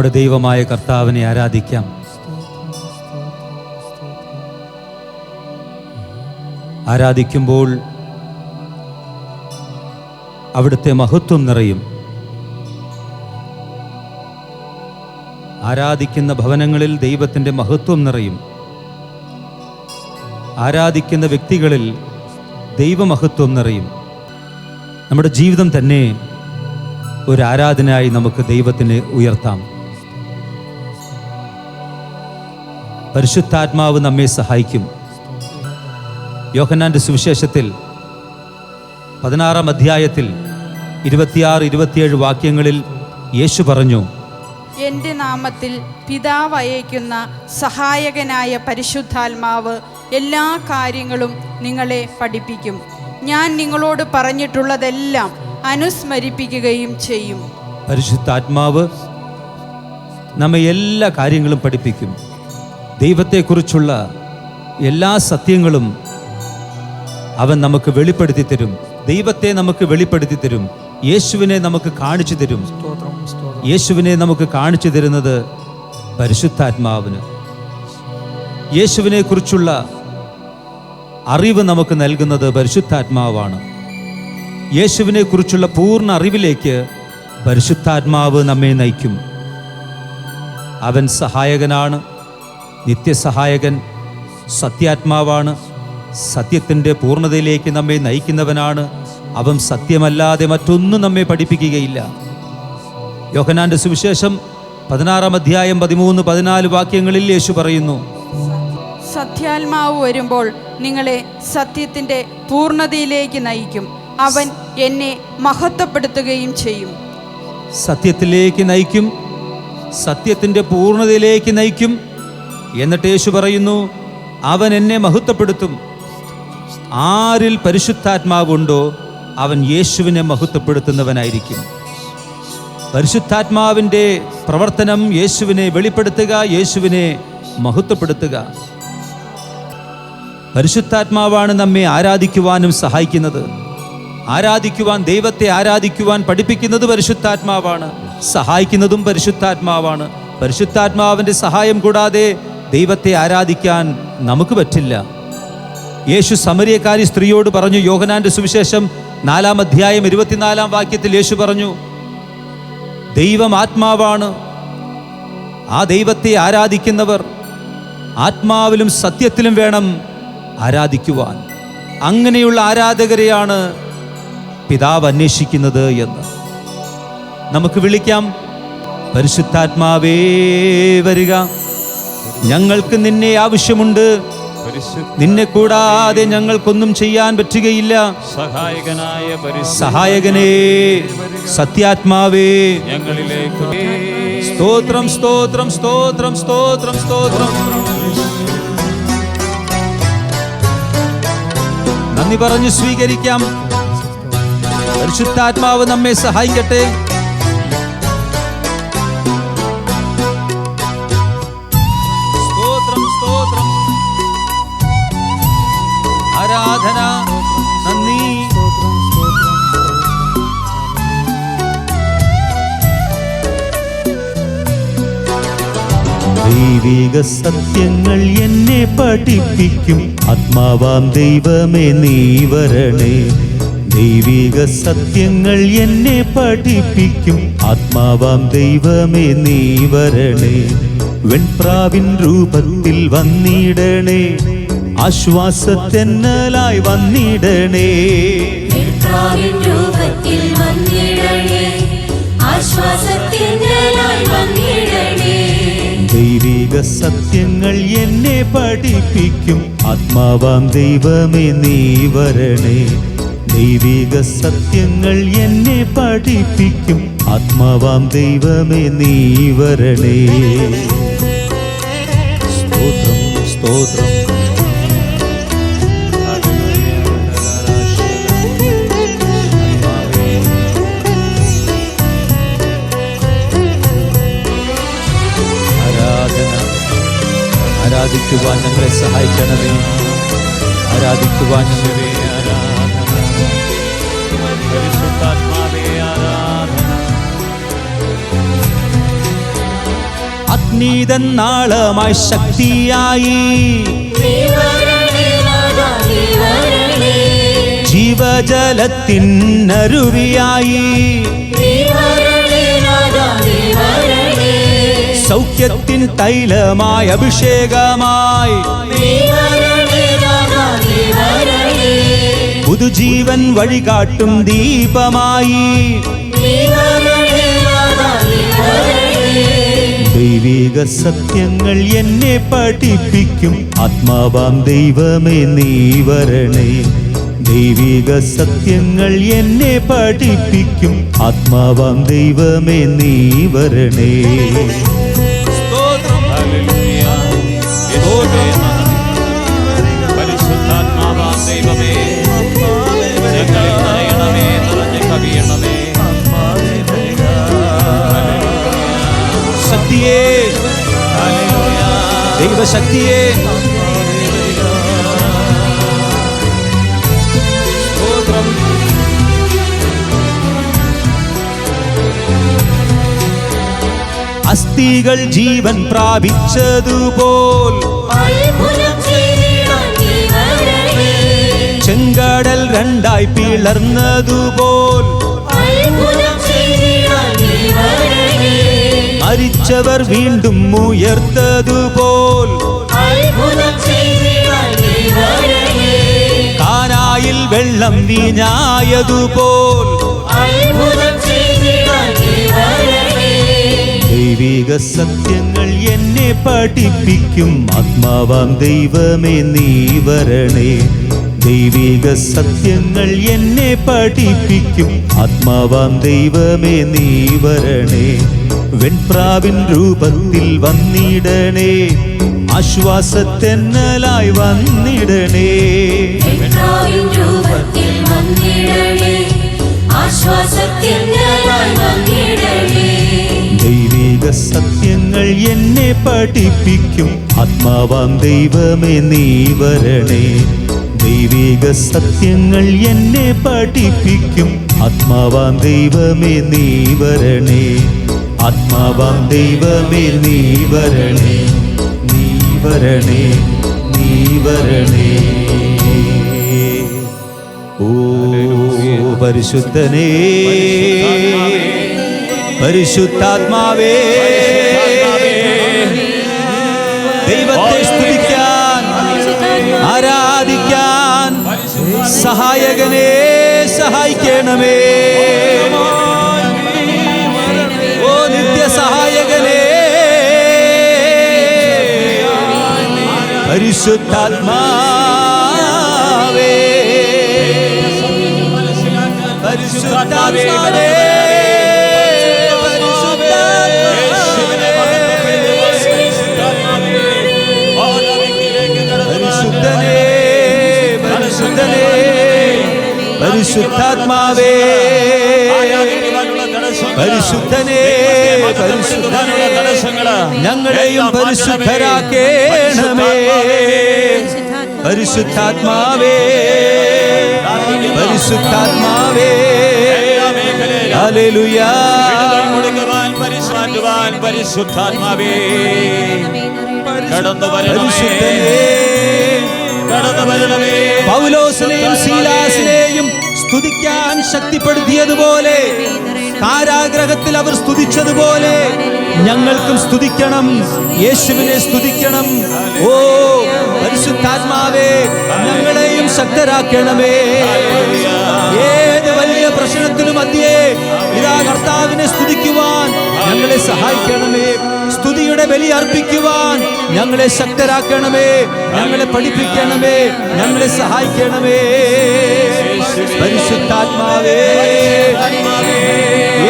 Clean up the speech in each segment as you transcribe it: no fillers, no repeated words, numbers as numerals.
നമ്മുടെ ദൈവമായ കർത്താവിനെ ആരാധിക്കാം. ആരാധിക്കുമ്പോൾ അവിടുത്തെ മഹത്വം നിറയും. ആരാധിക്കുന്ന ഭവനങ്ങളിൽ ദൈവത്തിൻ്റെ മഹത്വം നിറയും. ആരാധിക്കുന്ന വ്യക്തികളിൽ ദൈവമഹത്വം നിറയും. നമ്മുടെ ജീവിതം തന്നെ ഒരു ആരാധനയായി നമുക്ക് ദൈവത്തിന് ഉയർത്താം. പരിശുദ്ധാത്മാവ് നമ്മെ സഹായിക്കും. യോഹന്നാന്റെ സുവിശേഷത്തിൽ 16-ാം അധ്യായത്തിൽ 26-27 വാക്യങ്ങളിൽ യേശു പറഞ്ഞു, എൻ്റെ നാമത്തിൽ പിതാവ് അയക്കുന്ന സഹായകനായ പരിശുദ്ധാത്മാവ് എല്ലാ കാര്യങ്ങളും നിങ്ങളെ പഠിപ്പിക്കും. ഞാൻ നിങ്ങളോട് പറഞ്ഞിട്ടുള്ളതെല്ലാം അനുസ്മരിപ്പിക്കുകയും ചെയ്യും. പരിശുദ്ധാത്മാവ് നമ്മെ എല്ലാ കാര്യങ്ങളും പഠിപ്പിക്കും. ദൈവത്തെക്കുറിച്ചുള്ള എല്ലാ സത്യങ്ങളും അവൻ നമുക്ക് വെളിപ്പെടുത്തി തരും. ദൈവത്തെ നമുക്ക് വെളിപ്പെടുത്തി തരും. യേശുവിനെ നമുക്ക് കാണിച്ചു തരും. യേശുവിനെ നമുക്ക് കാണിച്ചു തരുന്നത് പരിശുദ്ധാത്മാവിന്. യേശുവിനെ കുറിച്ചുള്ള അറിവ് നമുക്ക് നൽകുന്നത് പരിശുദ്ധാത്മാവാണ്. യേശുവിനെ കുറിച്ചുള്ള പൂർണ്ണ അറിവിലേക്ക് പരിശുദ്ധാത്മാവ് നമ്മെ നയിക്കും. അവൻ സഹായകനാണ്, നിത്യസഹായകൻ, സത്യാത്മാവാണ്. സത്യത്തിൻ്റെ പൂർണ്ണതയിലേക്ക് നമ്മെ നയിക്കുന്നവനാണ്. അവൻ സത്യമല്ലാതെ മറ്റൊന്നും നമ്മെ പഠിപ്പിക്കുകയില്ല. യോഹന്നാന്റെ സുവിശേഷം 16-ാം അധ്യായം 13-14 വാക്യങ്ങളിൽ യേശു പറയുന്നു, സത്യാത്മാവ് വരുമ്പോൾ നിങ്ങളെ സത്യത്തിൻ്റെ പൂർണ്ണതയിലേക്ക് നയിക്കും. അവൻ എന്നെ മഹത്വപ്പെടുത്തുകയും ചെയ്യും. സത്യത്തിലേക്ക് നയിക്കും, സത്യത്തിൻ്റെ പൂർണ്ണതയിലേക്ക് നയിക്കും. എന്നിട്ട് യേശു പറയുന്നു, അവൻ എന്നെ മഹത്വപ്പെടുത്തും. ആരിൽ പരിശുദ്ധാത്മാവുണ്ടോ അവൻ യേശുവിനെ മഹത്വപ്പെടുത്തുന്നവനായിരിക്കും. പരിശുദ്ധാത്മാവിൻ്റെ പ്രവർത്തനം യേശുവിനെ വെളിപ്പെടുത്തുക, യേശുവിനെ മഹത്വപ്പെടുത്തുക. പരിശുദ്ധാത്മാവാണ് നമ്മെ ആരാധിക്കുവാനും സഹായിക്കുന്നത്. ആരാധിക്കുവാൻ, ദൈവത്തെ ആരാധിക്കുവാൻ പഠിപ്പിക്കുന്നത് പരിശുദ്ധാത്മാവാണ്. സഹായിക്കുന്നതും പരിശുദ്ധാത്മാവാണ്. പരിശുദ്ധാത്മാവിൻ്റെ സഹായം കൂടാതെ ദൈവത്തെ ആരാധിക്കാൻ നമുക്ക് പറ്റില്ല. യേശു സമരിയക്കാരി സ്ത്രീയോട് പറഞ്ഞു, യോഹന്നാന്റെ സുവിശേഷം 4-ാം അധ്യായം 24-ാം വാക്യത്തിൽ യേശു പറഞ്ഞു, ദൈവം ആത്മാവാണ്. ആ ദൈവത്തെ ആരാധിക്കുന്നവർ ആത്മാവിലും സത്യത്തിലും വേണം ആരാധിക്കുവാൻ. അങ്ങനെയുള്ള ആരാധകരെയാണ് പിതാവ് അന്വേഷിക്കുന്നത് എന്ന് നമുക്ക് വിളിക്കാം. പരിശുദ്ധാത്മാവേ വരിക, ഞങ്ങൾക്ക് നിന്നെ ആവശ്യമുണ്ട്. നിന്നെ കൂടാതെ ഞങ്ങൾക്കൊന്നും ചെയ്യാൻ പറ്റുകയില്ല. സഹായകനേ, സത്യാത്മാവേ, ഞങ്ങളിലേക്ക് സ്തോത്രം, സ്തോത്രം, സ്തോത്രം, സ്തോത്രം, സ്തോത്രം. നന്ദി പറഞ്ഞു സ്വീകരിക്കാം. പരിശുദ്ധാത്മാവ് നമ്മെ സഹായിക്കട്ടെ. സ്തോത്രം, സ്തോത്രം, ആരാധന, നന്ദി. ദൈവിക സത്യങ്ങൾ എന്നെ പഠിപ്പിക്കും. ആത്മാവാം ദൈവമേ നീ വരണേ. ദൈവിക സത്യങ്ങൾ എന്നെ പഠിപ്പിക്കും. ആത്മാവാം ദൈവമേ നീ വരണേ. വെൺപ്രാവിൻ രൂപത്തിൽ വന്നിടണേ. ആശ്വാസത്തെന്നലായി വന്നിടണേ. വെൺപ്രാവിൻ രൂപത്തിൽ വന്നിടണേ. ആശ്വാസത്തെന്നലായി വന്നിടണേ. ദൈവിക സത്യങ്ങൾ എന്നെ പഠിപ്പിക്കും. ആത്മാവാം ദൈവമേ നീ വരണേ. ദൈവിക സത്യങ്ങൾ എന്നെ പഠിപ്പിക്കും. ആത്മാവാം ദൈവമേ നീ വരണേ. സ്തോത്രം, സ്തോത്രം. ആരാധിക്കുവാൻ ഞങ്ങളെ സഹായിക്കണമേ. ആരാധിക്കുവാൻ ഞങ്ങളെ പരിശുദ്ധാത്മാവേ ആരാധന. അഗ്നിതൻ നാളമായി ശക്തിയായി നീ വരണേ നാഥാ, നീ വരണേ. ജീവജലത്തിനരുവിയായി നീ വരണേ നാഥാ, നീ വരണേ. സൗഖ്യത്തിൻ തൈലമായി അഭിഷേകമായി നീ വരണേ നാഥാ, നീ വരണേ. പുതുജീവൻ വഴികാട്ടും ദീപമായി നീ വരണേ നാഥാ, നീ വരണേ. ദൈവിക സത്യങ്ങൾ എന്നെ പഠിപ്പിക്കും ആത്മാവാം ദൈവമേ നീ വരണേ. ദൈവിക സത്യങ്ങൾ എന്നെ പഠിപ്പിക്കും ആത്മാവാം ദൈവമേ നീ വരണേ. പരിശുദ്ധാത്മാവാം ദൈവമേ, ഞങ്ങളിൽ നിറയണമേ, നിറഞ്ഞ് കവിയണമേ. ശക്തിയേ, ദൈവശക്തിയേ, സ്തോത്രം. അസ്ഥികൾ ജീവൻ പ്രാപിച്ചതുപോൽ അത്ഭുതം ചെയ്തിടാൻ നീ വരണേ. ചെങ്കടൽ രണ്ടായി പിളർന്നതുപോൽ അത്ഭുതം ചെയ്തിടാൻ നീ വരണേ. മരിച്ചവർ വീണ്ടും ഉയർത്തതുപോൽ അത്ഭുതം ചെയ്തിടാൻ നീ വരണേ. കാനായിൽ വെള്ളം വീഞ്ഞായതുപോൽ അത്ഭുതം ചെയ്തിടാൻ നീ വരണേ. ദൈവിക സത്യങ്ങൾ എന്നെ പഠിപ്പിക്കും ആത്മാവാം ദൈവമേ നീ വരണേ. ദൈവിക സത്യങ്ങൾ എന്നെ പഠിപ്പിക്കും ആത്മാവാം ദൈവമേ നീ വരണേ. വെൺപ്രാവിൻ രൂപത്തിൽ വന്നിടണേ, ആശ്വാസത്തെന്നലായി വന്നിടണേ. വെൺപ്രാവിൻ രൂപത്തിൽ വന്നിടണേ, ആശ്വാസത്തിനായി വന്നിടണേ. ദൈവിക സത്യങ്ങൾ എന്നെ പഠിപ്പിക്കും ആത്മാവാം ദൈവമേ നീ വരണേ. ദൈവിക സത്യങ്ങൾ എന്നെ പഠിപ്പിക്കും ആത്മാവാം ദൈവമേ നീ വരണേ. ആത്മാവാം ദൈവമേ നീ വരണേ, നീ വരണേ, നീ വരണേ. ഓ പരിശുദ്ധനേ, പരിശുദ്ധാത്മാവേ, ദൈവത്തെ സ്തുതിക്കാൻ ആരാധിക്കാൻ സഹായകനെ സഹായിക്കണമേ. ഓ നിത്യസഹായകനെ, പരിശുദ്ധാത്മാവേ, പരിശുദ്ധാത്മാവേ, പരിശുദ്ധനേ, പരിശുദ്ധനേ, പരിശുദ്ധാത്മാവേ, പരിശുദ്ധനേ, പരിശുദ്ധനേ, ഞങ്ങളെയും പരിശുദ്ധരാക്കേണമേ. പരിശുദ്ധാത്മാവേ, പരിശുദ്ധാത്മാവേ, ഹല്ലേലൂയ. പരിശുദ്ധാത്മാവേ കടന്നു പരിശുദ്ധനേ, വരണമേ. പൗലോസിനെയും ശീലാസിനെയും സ്തുതിക്കാൻ ശക്തിപ്പെടുത്തിയതുപോലെ, കാരാഗ്രഹത്തിൽ അവർ സ്തുതിച്ചതുപോലെ ഞങ്ങൾക്കും സ്തുതിക്കണം, യേശുവിനെ സ്തുതിക്കണം. ഓ പരിശുദ്ധാത്മാവേ, ഞങ്ങളെയും ശക്തരാക്കണമേ. ഏത് വലിയ പ്രശ്നത്തിനും മധ്യേ ഇതാ കർത്താവിനെ സ്തുതിക്കുവാൻ ഞങ്ങളെ സഹായിക്കണമേ. സ്തുതിയുടെ ബലി അർപ്പിക്കുവാൻ ഞങ്ങളെ ശക്തരാക്കണമേ, ഞങ്ങളെ പഠിപ്പിക്കണമേ, ഞങ്ങളെ സഹായിക്കണമേ. പരിശുദ്ധാത്മാവേ,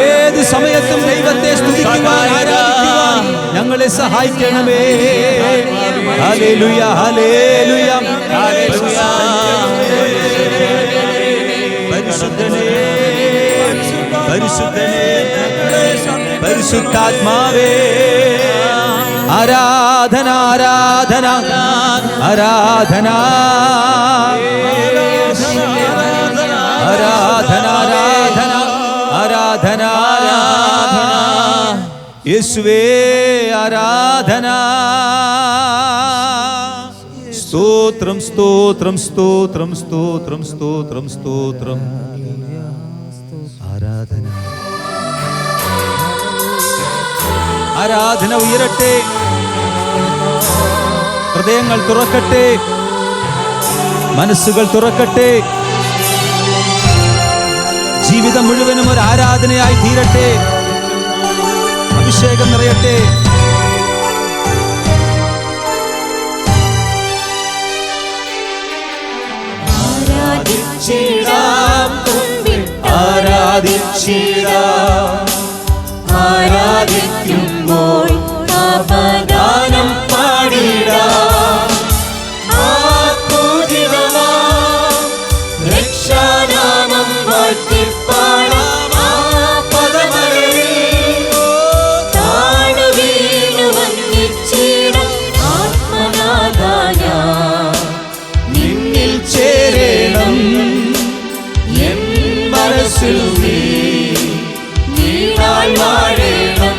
ഏത് സമയത്തും ദൈവത്തെ സ്തുതിക്കുവാൻ ആരാധിക്കുവാൻ ഞങ്ങളെ സഹായിക്കണമേ. ഹല്ലേലൂയ, ഹല്ലേലൂയ, ഹല്ലേലൂയ. പരിശുദ്ധനേ, പരിശുദ്ധനേ, പരിശുദ്ധാത്മാവേ, ആരാധന, ആരാധന, ആരാധന, ആരാധന, ആരാധന, ആരാധന, യേശുവേ ആരാധന. സ്തോത്രം സ്തോത്രം സ്തോത്രം സ്തോത്രം സ്തോത്രം സ്തോത്രം. ആരാധന ആരാധന ഉയരട്ടെ. ഹൃദയങ്ങൾ തുറക്കട്ടെ, മനസ്സുകൾ തുറക്കട്ടെ. ജീവിതം മുഴുവനും ഒരു ആരാധനയായി തീരട്ടെ. അഭിഷേകം നിറയട്ടെ. ആരാധിക്കുമ്പോൾ അപദാനം പാടിടാം. രക്ഷാനാമം വാഴ്ത്തിപ്പാടാം. ആ പദമലരിൽ താണു വീണു വന്ദിച്ചിടാം. ആത്മനാഥായ നിന്നിൽ ചേരണം. എൻ മനസ്സിൽ നീണാൾ വാഴണം.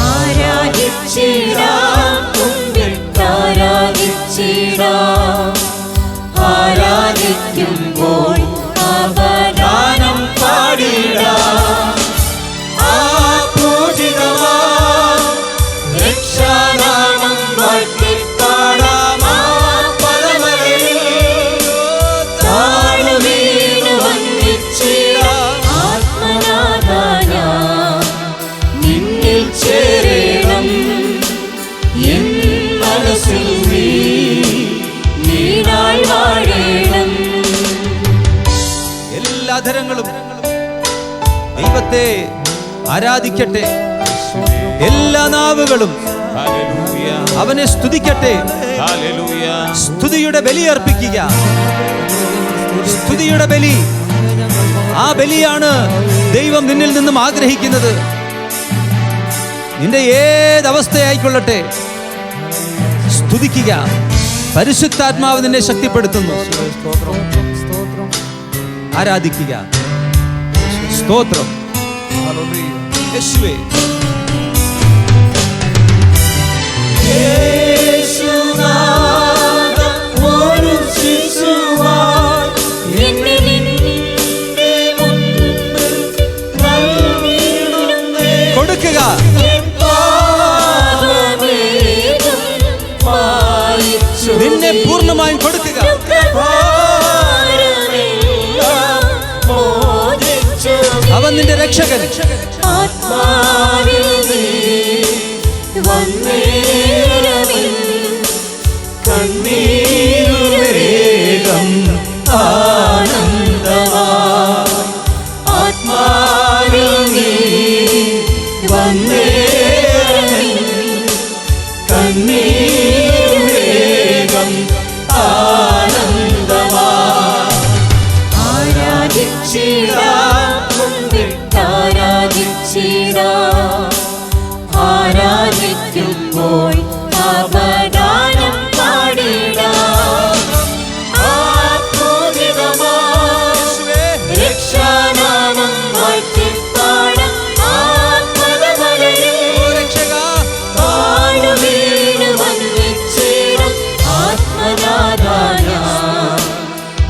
ആരാധിച്ചിടാം, കുമ്പിട്ടാരാധിച്ചിടാം. ആരാധിക്കുമ്പോൾ അപദാനം പാടിടാം. ആ പൂജിതമാം രക്ഷാനാമം വാഴ്ത്തിപ്പാടാം. ആ പദമലരിൽ താണു വീണു വന്ദിച്ചിടാം. ആത്മനാഥായ നിന്നിൽ ചേരണം. എൻ മനസ്സിൽ നീണാൾ വാഴണം. എല്ലാ ധരങ്ങളും ദൈവത്തെ ആരാധിക്കട്ടെ. എല്ലാ നാവുകളും ഹല്ലേലൂയ അവനെ സ്തുതിക്കട്ടെ. ഹല്ലേലൂയ. സ്തുതിയുടെ ബലി അർപ്പിക്കുക. സ്തുതിയുടെ ബലി, ആ ബലിയാണ് ദൈവം നിന്നിൽ നിന്നും ആഗ്രഹിക്കുന്നത്. നിന്റെ ഏതവസ്ഥയായിക്കൊള്ളട്ടെ, സ്തുതിക്കുക. പരിശുദ്ധാത്മാവ് നിന്നെ ശക്തിപ്പെടുത്തുന്നു. ആരാധിക്കുക. സ്തോത്രം. യേശുവേ യേശുനാഥൻ ഒരു ശിശുവായി എന്നെ നിന്റെ മുൻപിൽ നൽകിയിടുന്നേ. കൊടുക്കുക. എൻ പാപമേതും മായിച്ചു നിന്നെ പൂർണ്ണമായും കൊടുക്കുക. ഭാരമെല്ലാം മോചിച്ചു അവൻ നിന്റെ രക്ഷകൻ. ആത്മാവിൽ നീ വന്നേരമിൽ കണ്ണീരുവേഗം ആനന്ദമാ. ആത്മാവിൽ നീ വന്നേരമിൽ കണ്ണീരുവേഗം ആനന്ദമാ. ആരാധിച്ചിടാം, കുമ്പിട്ടാരാധിച്ചിടാം. ആരാധിക്കുമ്പോൾ അപദാനം പാടിടാം. ആത്മോദിതമാം രക്ഷാനാമം വാഴ്ത്തിപ്പാടാം. ആത്മതമലരിൽ താണു വീണു വന്ദിച്ചിടാം. ആത്മനാഥായ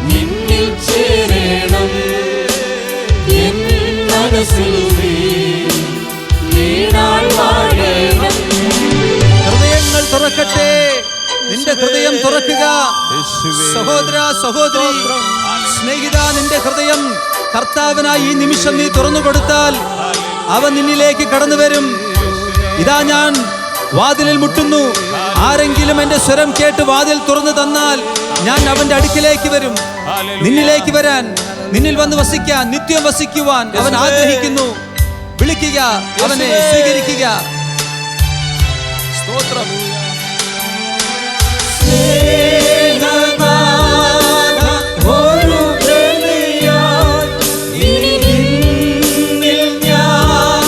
നിന്നിൽ ചേരണം. എൻ മനസ്സിൽ നീണാൾ വാഴണം. ഹൃദയങ്ങൾ തുറക്കട്ടെ. നിന്റെ ഹൃദയം തുറക്കുക. യേശുവേ. സഹോദര സഹോദരി, സ്നേഹിത, നിന്റെ ഹൃദയം കർത്താവിനായി ഈ നിമിഷം നീ തുറന്നു കൊടുത്താൽ അവൻ നിന്നിലേക്ക് കടന്നു വരും. ഇതാ ഞാൻ വാതിലിൽ മുട്ടുന്നു. ആരെങ്കിലും എന്റെ സ്വരം കേട്ട് വാതിൽ തുറന്നു തന്നാൽ ഞാൻ അവന്റെ അടുക്കിലേക്ക് വരും. നിന്നിലേക്ക് വരാൻ, നിന്നിൽ വന്ന് വസിക്കാൻ, നിത്യം വസിക്കുവാൻ അവൻ ആഗ്രഹിക്കുന്നു. വിളിക്കുക, അവനെ സ്വീകരിക്കുക. സ്തോത്രം. ഒരു ബലിയായി ഇനി നിന്നിൽ ഞാൻ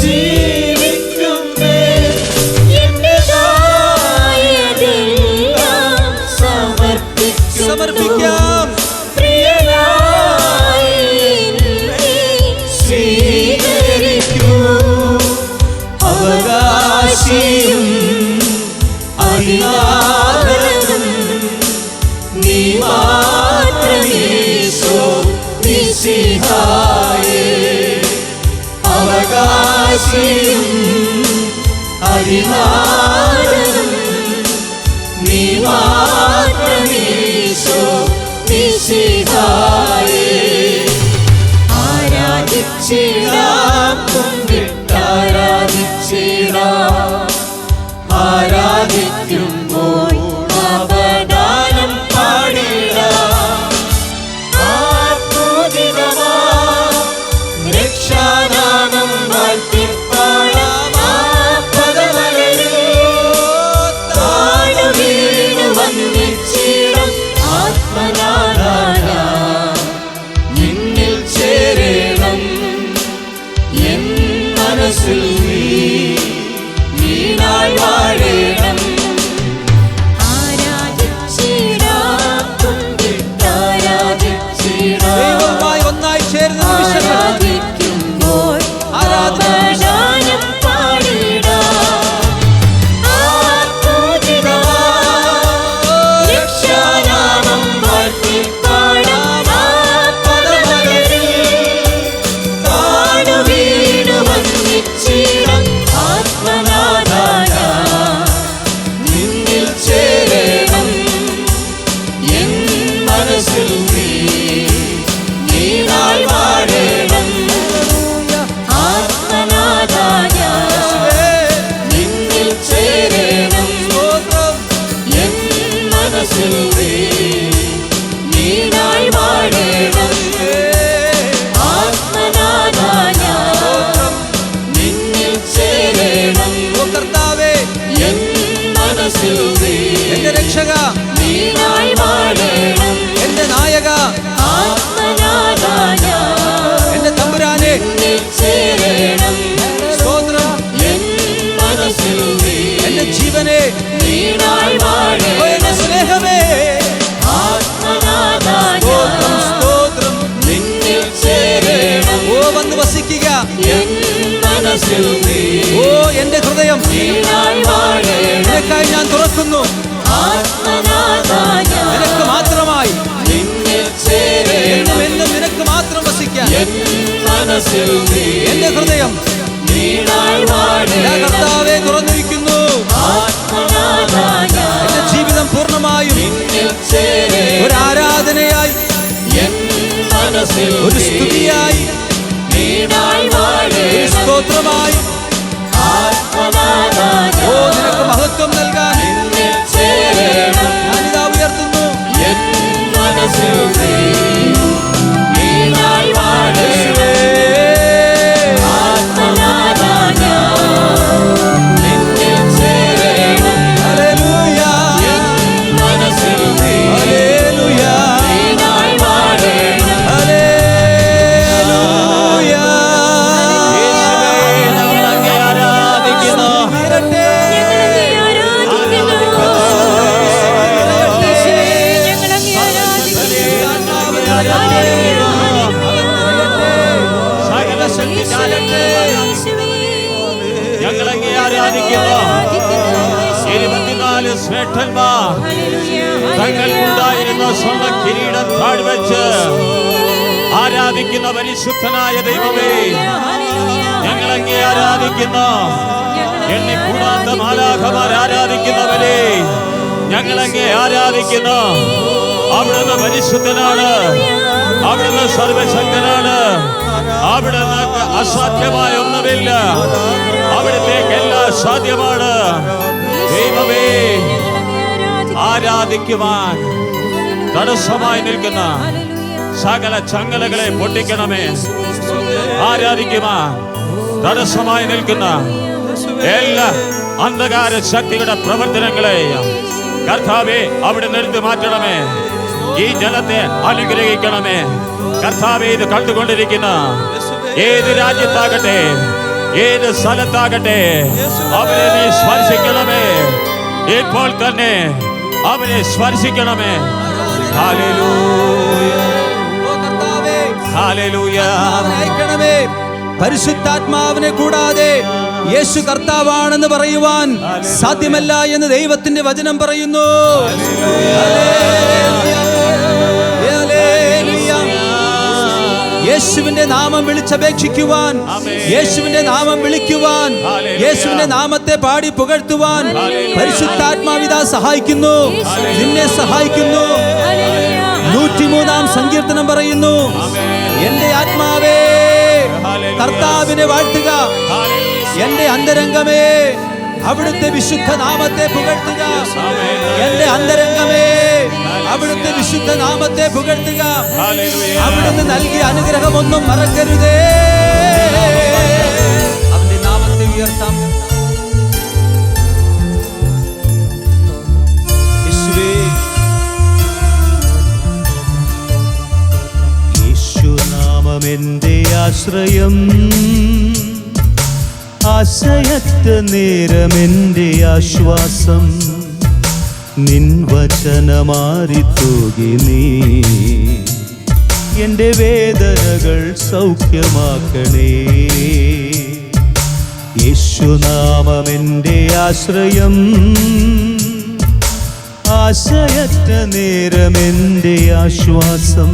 ജീവിക്കുന്നേ. എന്റേതായതെല്ലാം സമർപ്പിക്കാം. പ്രിയനായി എന്നെ സ്വീകരിക്കൂ. ആശയും അരിനാഥനും നീ മാത്രമീശോ മിശിഹായേ. ആരാധിച്ചിടാം കുമ്പിട്ടാരാധിച്ചിടാം ആരാധിക്കുമ്പോൾ അവദാനം പാടിടാം. ആത്മോദിതമാം രക്ഷാനാമം വാഴ്ത്തിപ്പാടാം. ആ പദമലരിൽ താണുവീണു വന്ദിച്ചിടാം. ആത്മനാഥായ നിന്നിൽ ചേരണം എൻ മനസ്സിൽ നീ നാൾ വാഴേണം. ആരാധിച്ചിടാം കുമ്പിട്ടാരാധിച്ചിടാം ദൈവവുമായി ഒന്നായി ചേരുന്ന നിമിഷങ്ങൾ ആരാധിക്കുമ്പോൾ ആരാധന അവദാനം പാടിടാം. ആത്മോദിതമാം രക്ഷാനാമം വാഴ്ത്തിപ്പാടാം. ആ പദമലരിൽ താണുവീണു വന്ദിച്ചിടാം. ആത്മനാഥായ നിന്നിൽ ചേരണം എൻ മനസ്സിൽ നീ നാൾ വാഴേണം. ആത്മനാഥായ നിന്നിൽ ചേരണം എൻ മനസ്സിൽ നീ നാൾ വാഴേണം. ആത്മനാഥായ നിന്നിൽ ചേരണം ഓ കർത്താവേ, എൻ മനസ്സിൽ എന്റെ രക്ഷക, നീ നാൾ വാഴേണം. എന്റെ നായക, ആത്മനാഥായ എന്റെ തമ്പുരാനെ, നിന്നിൽ ചേരണം സ്തോത്രം. എൻ മനസ്സിൽ എന്റെ ജീവനെ, നീ നാൾ ഓ വാഴേണം. എന്റെ സ്നേഹമേ, ആത്മനാഥായ സ്തോത്രം സ്തോത്രം. നിന്നിൽ ചേരണം ഓ വന്ന് വസിക്കുക. എൻ മനസ്സിൽ ഓ എന്റെ ഹൃദയം നീ നാൾ വാഴേണം. നിനക്കായി ഞാൻ തുറക്കുന്നു. ആത്മനാഥായ നിനക്ക് മാത്രമായി നിന്നിൽ ചേരണം എന്നും നിനക്ക് മാത്രം വസിക്കാൻ എൻ മനസ്സിൽ എന്റെ ഹൃദയം നീ നാൾ ഇതാ വാഴേണം. കർത്താവേ തുറന്നിരിക്കുന്നു. ആത്മനാഥായ എന്റെ ജീവിതം പൂർണ്ണമായും നിന്നിൽ ചേരണം ഒരു ആരാധനയായി, എൻ മനസ്സിൽ ഒരു സ്തുതിയായി, നീ നാൾ ഒരു വാഴേണം. സ്തോത്രമായി, ആത്മനാഥായ ഓ നിനക്ക് മഹത്വം നൽകാൻ നിന്നിൽ ചേരണം ഞാനിതാ ഉയർത്തുന്നു. എൻ മനസ്സിൽ നീ നാൾ വാഴേണം. ആത്മനാഥായ നിന്നിൽ ചേരണം ഹല്ലേലൂയ, എൻ മനസ്സിൽ ഹല്ലേലൂയ, നീ നാൾ വാഴേണം. ഹല്ലേലൂയ. യേശുവേ, ഞങ്ങൾ അങ്ങേ ആരാധിക്കുന്നു. ഉയരട്ടെ. സകല ശക്തി ചാലട്ടെ. ഞങ്ങൾ അങ്ങേ ആരാധിക്കുന്നു. 24 ശ്രേഷ്ഠന്മാർ തങ്ങൾക്കുണ്ടായിരുന്ന സ്വർണ്ണ കിരീടം താഴ്വെച്ച് ആരാധിക്കുന്ന പരിശുദ്ധനായ ദൈവമേ, ഞങ്ങൾ അങ്ങേ ആരാധിക്കുന്നു. എണ്ണിക്കൂടാത്ത മാലാഖമാർ ആരാധിക്കുന്നവരെ ഞങ്ങൾ അങ്ങേ ആരാധിക്കുന്നു. അവിടുന്ന് പരിശുദ്ധനാണ്, അവിടുന്ന് സർവശക്തനാണ്, അവിടുന്ന് അസാധ്യമായ ഒന്നുമില്ല, അവിടുത്തേക്ക് എല്ലാം സാധ്യമാണ്. ദൈവമേ, ആരാധിക്കുവാൻ തടസ്സമായി നിൽക്കുന്ന സകല ചങ്ങലകളെ പൊട്ടിക്കണമേ. ആരാധിക്കുവാൻ തടസ്സമായി നിൽക്കുന്ന എല്ലാ അന്ധകാര ശക്തികളുടെ പ്രവർത്തനങ്ങളെ കർത്താവേ അവിടെ നിർത്തി മാറ്റണമേ. ഈ ജനത്തെ അനുഗ്രഹിക്കണമേ. കർത്താവേ, ഇത് കണ്ടുകൊണ്ടിരിക്കുന്ന ഏത് രാജ്യത്താകട്ടെ, ഏത് സ്ഥലത്താകട്ടെ, അവരെ നീ സ്പർശിക്കണമേ. ഇപ്പോൾ തന്നെ അവരെ സ്പർശിക്കണമേ. ഹല്ലേലൂയ, ഓ കർത്താവേ, ഹല്ലേലൂയ. അവനെ അയക്കണമേ. പരിശുദ്ധാത്മാവിനെ കൂടാതെ യേശു കർത്താവാണെന്ന് പറയുവാൻ സാധ്യമല്ല എന്ന് ദൈവത്തിന്റെ വചനം പറയുന്നു. Hallelujah, hallelujah. യേശുവിന്റെ നാമം വിളിച്ചപേക്ഷിക്കുവാൻ, യേശുവിന്റെ നാമം വിളിക്കുവാൻ, യേശുവിന്റെ നാമത്തെ പാടി പുകഴ്ത്തുവാൻ പരിശുദ്ധാത്മാവിതാ സഹായിക്കുന്നു, നിന്നെ സഹായിക്കുന്നു. 103-ാം സങ്കീർത്തനം പറയുന്നു, എന്റെ ആത്മാവേ കർത്താവിനെ വാഴ്ത്തുക, എന്റെ അന്തരംഗമേ അവിടുത്തെ വിശുദ്ധ നാമത്തെ പുകഴ്ത്തുക, എന്റെ അന്തരംഗമേ അവിടുത്തെ വിശുദ്ധ നാമത്തെ പുകഴ്ത്തുക. അവിടുന്ന് നൽകിയ അനുഗ്രഹമൊന്നും മറക്കരുതേ. അവന്റെ നാമത്തെ ഉയർത്താം. യേശുനാമം എന്റെ ആശ്രയം, ആശ്രയറ്റ നേരമെന്റെ ആശ്വാസം. നിൻ വചനമാരി തൂകി നീ എന്റെ വേദനകൾ സൗഖ്യമാക്കണേ. യേശുനാമം എന്റെ ആശ്രയം, ആശ്രയറ്റ നേരമെന്റെ ആശ്വാസം.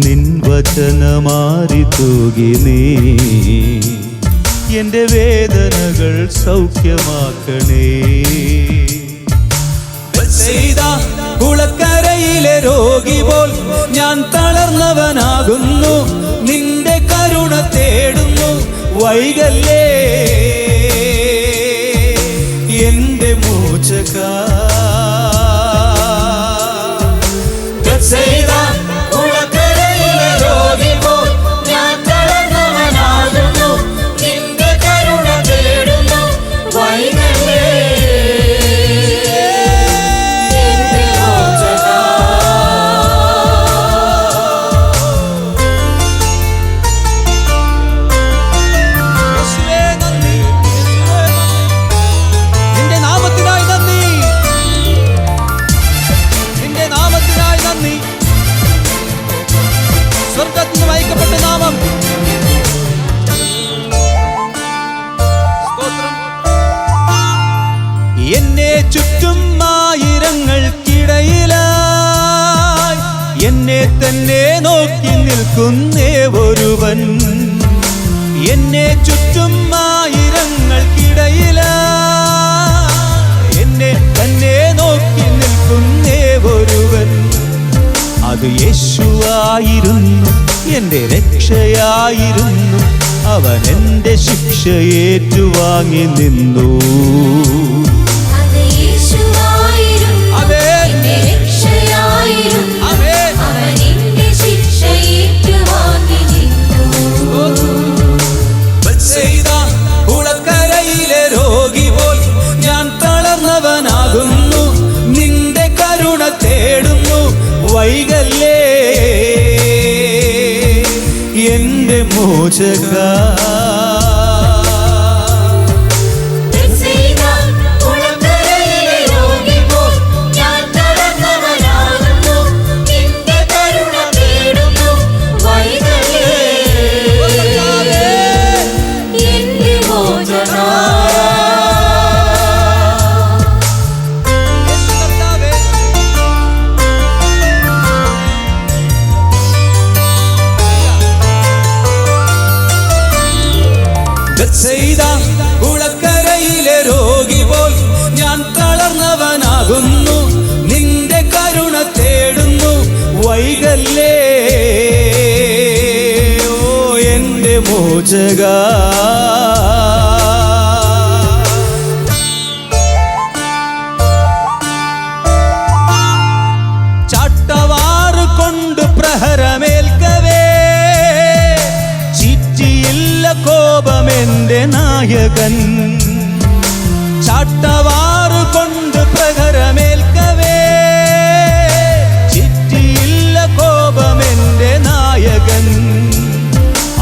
നിൻ വചനമാരി തൂകി നീ എന്റെ വേദനകൾ സൗഖ്യമാക്കണേ. കുളക്കരയിലെ രോഗി പോൽ ഞാൻ തളർന്നവനാകുന്നു, നിന്റെ കരുണ തേടുന്നു, വൈകല്ലേ എന്റെ മോചക. സ്വർഗത്തിന് അയക്കപ്പെട്ട നാമം. എന്നെ ചുറ്റും ആയിരങ്ങൾക്കിടയിലായി എന്നെ തന്നെ നോക്കി നിൽക്കുന്നേ ഒരുവൻ. എന്നെ ചുറ്റും ആയിരങ്ങൾക്കിടയിലായി എന്നെ തന്നെ നോക്കി നിൽക്കുന്നേ ഒരുവൻ. അത് യേശുവായിരുന്നു, എന്റെ രക്ഷയായിരുന്നു. അവൻ എന്റെ ശിക്ഷ ഏറ്റുവാങ്ങി നിന്നു. കുളക്കരയിലെ രോഗി പോൽ ഞാൻ തളർന്നവനാകുന്നു, നിന്റെ കരുണ തേടുന്നു, വൈകല്ലേ എന്റെ മോചക. കുളക്കരയിലെ രോഗി പോൽ ഞാൻ തളർന്നവനാകുന്നു, നിന്റെ കരുണ തേടുന്നു, വൈകല്ലേ ഓ എന്റെ മോചക. ചാട്ടവാറ് കൊണ്ട് പ്രഹരമേൽക്കവേ ചിറ്റിയില്ല കോപമെന്റെ നായകൻ. ചാട്ടവാറ് കൊണ്ട് പ്രഹരമേൽക്കവേ ചിറ്റിയില്ല കോപമെന്റെ നായകൻ.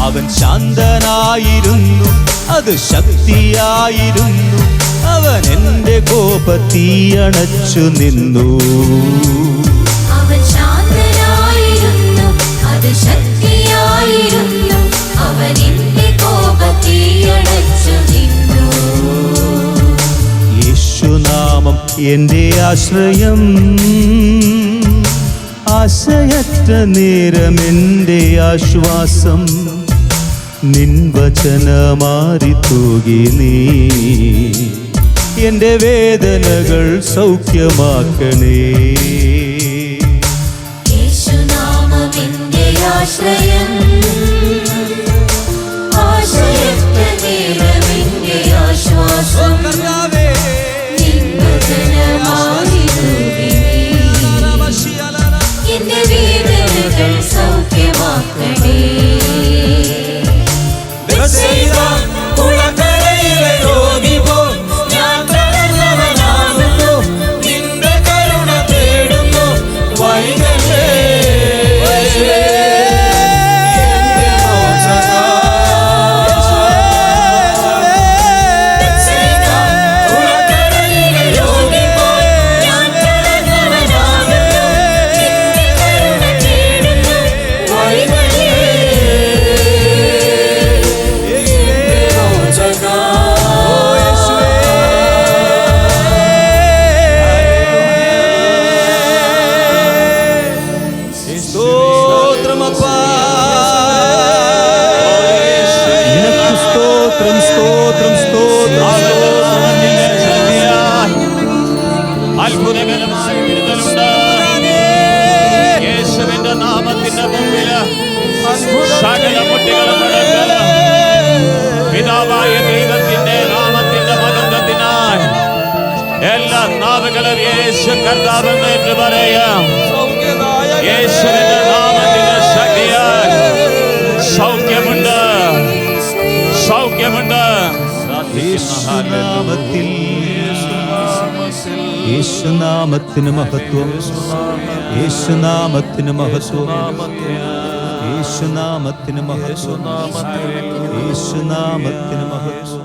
അവൻ ശാന്തനായിരുന്നു, അത് ശക്തിയായിരുന്നു. അവൻ എന്റെ കോപത്തീയണച്ചു നിന്നു. അവൻ ശാന്തനായിരുന്നു, അത് ശക്തിയായിരുന്നു. അവൻ എന്റെ കോപത്തീയണച്ചു നിന്നു. യേശുനാമം എന്റെ ആശ്രയം, ആശയറ്റ നേരമെൻ്റെ ആശ്വാസം നിൻ വചനമാരി തൂകി നീ എൻ്റെ വേദനകൾ സൗഖ്യമാക്കണേ. യേശുനാമമെന്റെ ആശ്രയം, ആശയറ്റ നേരമെന്റെ ആശ്വാസം നിൻ വചനമാരി തൂകി നീ എന്റെ വേദനകൾ സൗഖ്യമാക്കണേ. അത്ഭുതകരമായ വിടുതലുണ്ട്. യേശുവിന്റെ നാമത്തിന്റെ മുമ്പില് സകല മുട്ടുകളും മടങ്ങുക. പിതാവായ ദൈവത്തിന്റെ നാമത്തിന്റെ മഹത്വത്തിനായി എല്ലാ നാവുകളും യേശു കർത്താവെന്ന് എന്ന് പറയാം. യേശുവിന്റെ നാമത്തിന്റെ ശക്തിയാൽ സൗഖ്യമുണ്ട്, സൗഖ്യമുണ്ട്. യേശുനാമത്തിൽ, യേശുനാമത്തിന് മഹത്വം, യേശുനാമത്തിന് മഹത്വം, യേശുനാമത്തിന് മഹത്വം, യേശുനാമത്തിന് മഹത്വം.